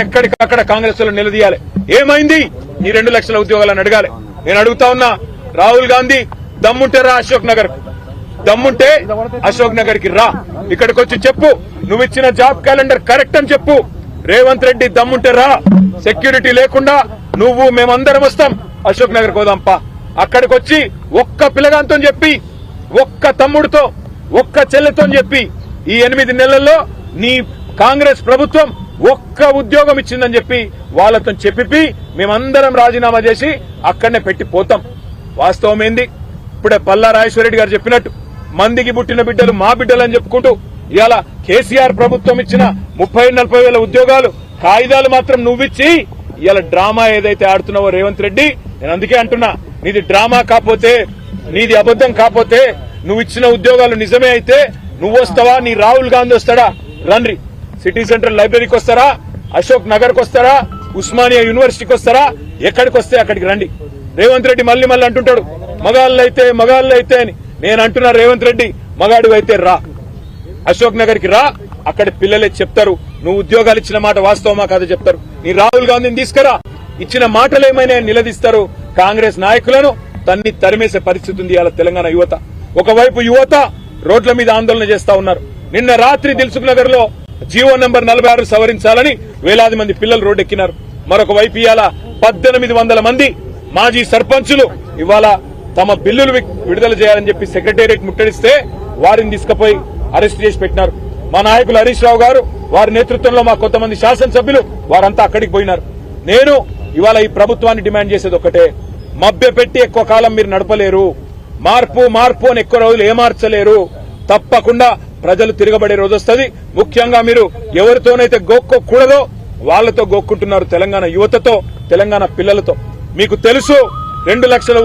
ఎక్కడికక్కడ కాంగ్రెస్ లో నిలదీయాలి. ఏమైంది ఈ 2 లక్షల ఉద్యోగాలను అడగాలి. నేను అడుగుతా ఉన్నా, రాహుల్ గాంధీ దమ్ముంటే రా అశోక్ నగర్, దమ్ముంటే అశోక్ నగర్ కి రా, ఇక్కడికి వచ్చి చెప్పు నువ్వు ఇచ్చిన జాబ్ క్యాలెండర్ కరెక్ట్ అని చెప్పు. రేవంత్ రెడ్డి దమ్ముంటే రా, సెక్యూరిటీ లేకుండా నువ్వు మేమందరం వస్తాం, అశోక్ నగర్ పోదాంపా. అక్కడికి వచ్చి ఒక్క పిల్లగాంతో చెప్పి, ఒక్క తమ్ముడితో, ఒక్క చెల్లెతో చెప్పి ఈ 8 నెలల్లో నీ కాంగ్రెస్ ప్రభుత్వం ఒక్క ఉద్యోగం ఇచ్చిందని చెప్పి వాళ్ళతో చెప్పి మేమందరం రాజీనామా చేసి అక్కడనే పెట్టి పోతాం. వాస్తవం ఏంది? ఇప్పుడే పల్లా రాజేశ్వరరెడ్డి గారు చెప్పినట్టు మందికి పుట్టిన బిడ్డలు మా బిడ్డలు అని చెప్పుకుంటూ ఇవాళ కేసీఆర్ ప్రభుత్వం ఇచ్చిన 30-40 వేల ఉద్యోగాలు కాయిదాలు మాత్రం నువ్విచ్చి ఇవాళ డ్రామా ఏదైతే ఆడుతున్నావో రేవంత్ రెడ్డి, నేను అందుకే అంటున్నా, నీది డ్రామా కాకపోతే, నీది అబద్దం కాకపోతే, నువ్వు ఇచ్చిన ఉద్యోగాలు నిజమే అయితే నువ్వు వస్తావా, నీ రాహుల్ గాంధీ వస్తాడా? రండి, సిటీ సెంట్రల్ లైబ్రరీకి వస్తారా, అశోక్ నగర్ కు వస్తారా, ఉస్మానియా యూనివర్సిటీకి వస్తారా, ఎక్కడికి వస్తే అక్కడికి రండి. రేవంత్ రెడ్డి మళ్ళీ అంటుంటాడు మగాళ్ళు అయితే అని. నేను అంటున్నా, రేవంత్ రెడ్డి మగాడు అయితే రా, అశోక్ నగర్ కి రా, అక్కడ పిల్లలే చెప్తారు నువ్వు ఉద్యోగాలు ఇచ్చిన మాట వాస్తవమా కాదో చెప్తారు. నీ రాహుల్ గాంధీని తీసుకురా, ఇచ్చిన మాటలేమైనా నిలదీస్తారు. కాంగ్రెస్ నాయకులను తరిమేసే పరిస్థితి ఉంది ఇవాళ తెలంగాణ యువత. ఒకవైపు యువత రోడ్ల మీద ఆందోళన చేస్తా ఉన్నారు. నిన్న రాత్రి దిల్సుఖ్ నగర్ లో జీవో నంబర్ 46 సవరించాలని వేలాది మంది పిల్లలు రోడ్డెక్కినారు. మరొక వైపు ఇవాళ 1800 మంది మాజీ సర్పంచులు ఇవాళ తమ బిల్లులు విడుదల చేయాలని చెప్పి సెక్రటేరియట్ ముట్టడిస్తే వారిని తీసుకుపోయి అరెస్ట్ చేసి పెట్టినారు. మా నాయకులు హరీష్ రావు గారు, వారి నేతృత్వంలో మా కొంతమంది శాసనసభ్యులు వారంతా అక్కడికి పోయినారు. నేను ఇవాళ ఈ ప్రభుత్వాన్ని డిమాండ్ చేసేది ఒకటే, మభ్యపెట్టి ఎక్కువ కాలం మీరు నడపలేరు, మార్పు అని ఎక్కువ రోజులు ఏమార్చలేరు. తప్పకుండా ప్రజలు తిరగబడే రోజు వస్తుంది. ముఖ్యంగా మీరు ఎవరితోనైతే గోక్కోకూడదో వాళ్లతో గోక్కుంటున్నారు, తెలంగాణ యువతతో, తెలంగాణ పిల్లలతో. మీకు తెలుసు 2 లక్షల